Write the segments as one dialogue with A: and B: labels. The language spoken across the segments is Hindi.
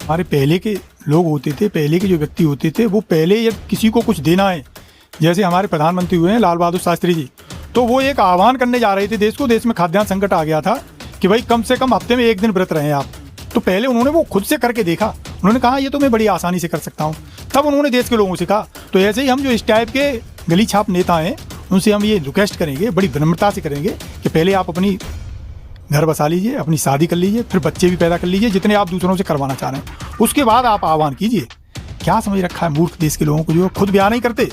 A: हमारे पहले के लोग होते थे, पहले के जो व्यक्ति होते थे, वो पहले यदि किसी को कुछ देना है, जैसे हमारे प्रधानमंत्री हुए हैं लाल बहादुर शास्त्री जी, तो वो एक आह्वान करने जा रहे थे देश को। देश में खाद्यान्न संकट आ गया था कि भाई कम से कम हफ्ते में एक दिन व्रत रहें आप। तो पहले उन्होंने वो खुद से करके देखा, उन्होंने कहा ये तो मैं बड़ी आसानी से कर सकता हूँ, तब उन्होंने देश के लोगों से कहा। तो ऐसे ही हम जो इस टाइप के गली छाप नेता हैं, उनसे हम ये रिक्वेस्ट करेंगे, बड़ी विनम्रता से करेंगे कि पहले आप अपनी घर बसा लीजिए, अपनी शादी कर लीजिए, फिर बच्चे भी पैदा कर लीजिए जितने आप दूसरों से करवाना चाह रहे हैं, उसके बाद आप आह्वान कीजिए। क्या समझ रखा है मूर्ख देश के लोगों को, जो खुद बयान नहीं करते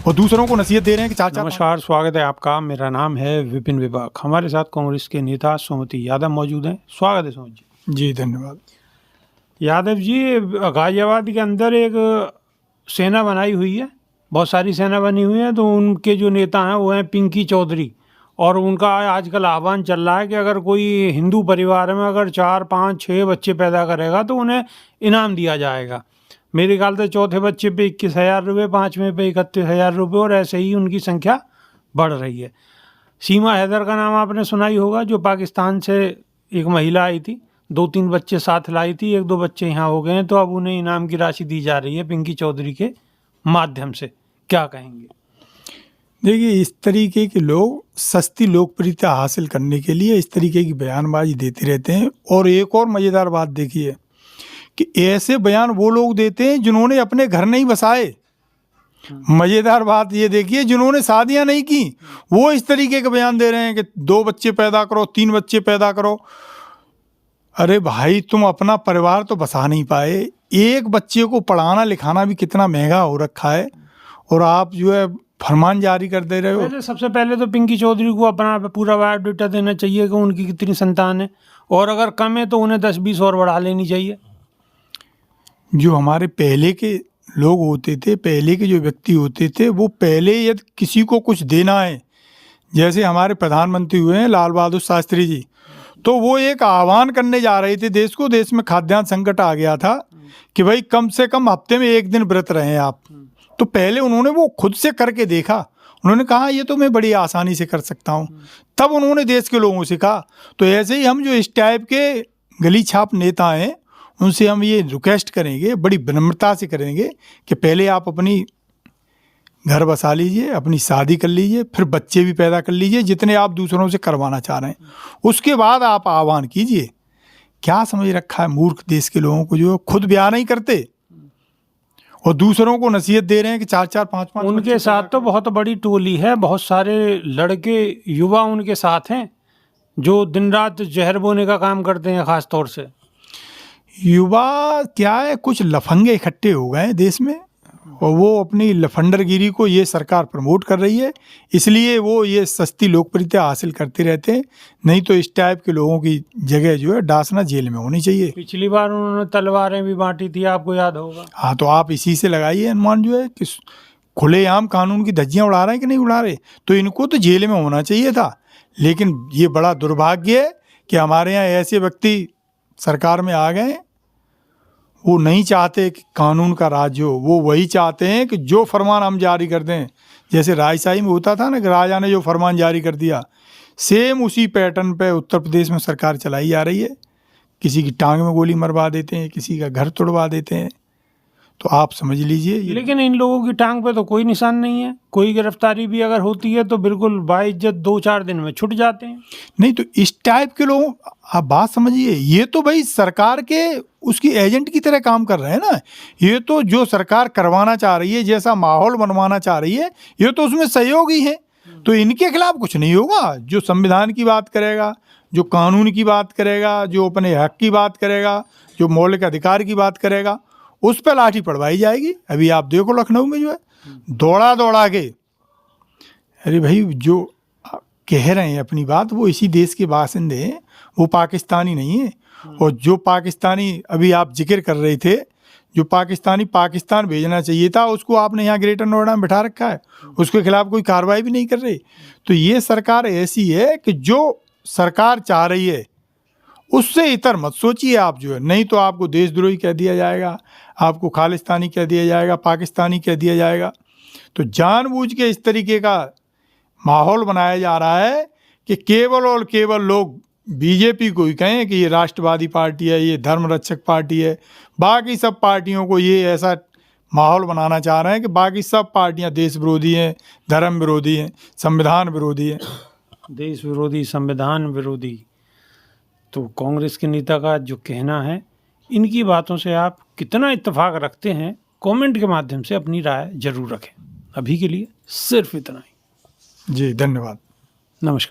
A: और दूसरों को नसीहत दे रहे हैं कि चाचा।
B: नमस्कार, स्वागत है आपका। मेरा नाम है विपिन विभाग। हमारे साथ कांग्रेस के नेता सुमति यादव मौजूद हैं। स्वागत है सुमति जी।
A: जी धन्यवाद।
B: यादव जी, गाजियाबाद के अंदर एक सेना बनाई हुई है, बहुत सारी सेना बनी हुई है। तो उनके जो नेता हैं वो हैं पिंकी चौधरी, और उनका आजकल आह्वान चल रहा है कि अगर कोई हिंदू परिवार में अगर 4, 5, 6 बच्चे पैदा करेगा तो उन्हें इनाम दिया जाएगा। मेरे ख्याल से चौथे बच्चे पे 21,000 रुपये, 5वें पे 31,000 रुपये, और ऐसे ही उनकी संख्या बढ़ रही है। सीमा हैदर का नाम आपने सुना ही होगा, जो पाकिस्तान से एक महिला आई थी, 2-3 बच्चे साथ लाई थी, 1-2 बच्चे यहाँ हो गए हैं, तो अब उन्हें इनाम की राशि दी जा रही है पिंकी चौधरी के माध्यम से। क्या कहेंगे?
A: देखिए, इस तरीके के लोग सस्ती लोकप्रियता हासिल करने के लिए इस तरीके की बयानबाजी देते रहते हैं। और एक और मज़ेदार बात देखिए कि ऐसे बयान वो लोग देते हैं जिन्होंने अपने घर नहीं बसाए। मज़ेदार बात ये देखिए, जिन्होंने शादियां नहीं की वो इस तरीके के बयान दे रहे हैं कि 2 बच्चे पैदा करो, 3 बच्चे पैदा करो। अरे भाई, तुम अपना परिवार तो बसा नहीं पाए। एक बच्चे को पढ़ाना लिखाना भी कितना महंगा हो रखा है, और आप जो है फरमान जारी कर दे रहे हो।
B: सबसे पहले तो पिंकी चौधरी को अपना पूरा बायोडाटा देना चाहिए कि उनकी कितनी संतान है, और अगर कम है तो उन्हें 10-20 और बढ़ा लेनी चाहिए।
A: जो हमारे पहले के लोग होते थे, पहले के जो व्यक्ति होते थे, वो पहले यदि किसी को कुछ देना है, जैसे हमारे प्रधानमंत्री हुए हैं लाल बहादुर शास्त्री जी, तो वो एक आह्वान करने जा रहे थे देश को। देश में खाद्यान्न संकट आ गया था कि भाई कम से कम हफ्ते में एक दिन व्रत रहें आप। तो पहले उन्होंने वो खुद से करके देखा, उन्होंने कहा ये तो मैं बड़ी आसानी से कर सकता हूँ, तब उन्होंने देश के लोगों से कहा। तो ऐसे ही हम जो इस टाइप के गली छाप नेता हैं, उनसे हम ये रिक्वेस्ट करेंगे, बड़ी विनम्रता से करेंगे कि पहले आप अपनी घर बसा लीजिए, अपनी शादी कर लीजिए, फिर बच्चे भी पैदा कर लीजिए जितने आप दूसरों से करवाना चाह रहे हैं, उसके बाद आप आह्वान कीजिए। क्या समझ रखा है मूर्ख देश के लोगों को, जो खुद बयान नहीं करते और दूसरों को नसीहत दे रहे हैं कि 4-4, 5-5।
B: उनके साथ तो बहुत बड़ी टोली है, बहुत सारे लड़के युवा उनके साथ हैं जो दिन रात जहर बोने का काम करते हैं। ख़ास तौर से
A: युवा क्या है, कुछ लफंगे इकट्ठे हो गए देश में, और वो अपनी लफंडरगिरी को ये सरकार प्रमोट कर रही है, इसलिए वो ये सस्ती लोकप्रियता हासिल करते रहते हैं। नहीं तो इस टाइप के लोगों की जगह जो है डासना जेल में होनी चाहिए।
B: पिछली बार उन्होंने तलवारें भी बांटी थी, आपको याद होगा।
A: हाँ, तो आप इसी से लगाइए अनुमान जो है कि खुलेआम कानून की धज्जियाँ उड़ा रहे हैं कि नहीं उड़ा रहे। तो इनको तो जेल में होना चाहिए था, लेकिन ये बड़ा दुर्भाग्य है कि हमारे यहाँ ऐसे व्यक्ति सरकार में आ गए। वो नहीं चाहते कि कानून का राज हो, वो वही चाहते हैं कि जो फरमान हम जारी कर दें, जैसे राजशाही में होता था ना कि राजा ने जो फरमान जारी कर दिया, सेम उसी पैटर्न पे उत्तर प्रदेश में सरकार चलाई जा रही है। किसी की टांग में गोली मरवा देते हैं, किसी का घर तोड़वा देते हैं। तो आप समझ लीजिए।
B: लेकिन इन लोगों की टांग पे तो कोई निशान नहीं है, कोई गिरफ्तारी भी अगर होती है तो बिल्कुल बाइज्जत 2-4 दिन में छूट जाते हैं।
A: नहीं, तो इस टाइप के लोग, आप बात समझिए, ये तो भाई सरकार के उसकी एजेंट की तरह काम कर रहे हैं ना। ये तो जो सरकार करवाना चाह रही है, जैसा माहौल बनवाना चाह रही है, ये तो उसमें सहयोगी है। तो इनके खिलाफ कुछ नहीं होगा। जो संविधान की बात करेगा, जो कानून की बात करेगा, जो अपने हक की बात करेगा, जो मौलिक अधिकार की बात करेगा, उस पर लाठी पड़वाई जाएगी। अभी आप देखो लखनऊ में जो है दौड़ा दौड़ा के, अरे भाई जो कह रहे हैं अपनी बात, वो इसी देश के बासिंदे हैं, वो पाकिस्तानी नहीं है। और जो पाकिस्तानी अभी आप जिक्र कर रहे थे, जो पाकिस्तानी पाकिस्तान भेजना चाहिए था, उसको आपने यहाँ ग्रेटर नोएडा में बिठा रखा है, उसके खिलाफ कोई कार्रवाई भी नहीं कर रही। तो ये सरकार ऐसी है कि जो सरकार चाह रही है उससे इतर मत सोचिए आप जो है, नहीं तो आपको देशद्रोही कह दिया जाएगा, आपको खालिस्तानी कह दिया जाएगा, पाकिस्तानी कह दिया जाएगा। तो जानबूझ के इस तरीके का माहौल बनाया जा रहा है कि केवल और केवल लोग बीजेपी को ही कहें कि ये राष्ट्रवादी पार्टी है, ये धर्मरक्षक पार्टी है, बाकी सब पार्टियों को ये ऐसा माहौल बनाना चाह रहे हैं कि बाकी सब पार्टियां देश विरोधी हैं, धर्म विरोधी हैं, संविधान विरोधी हैं।
B: देश विरोधी, संविधान विरोधी। तो कांग्रेस के नेता का जो कहना है, इनकी बातों से आप कितना इत्तेफाक रखते हैं, कमेंट के माध्यम से अपनी राय जरूर रखें। अभी के लिए सिर्फ इतना ही।
A: जी, धन्यवाद।
B: नमस्कार।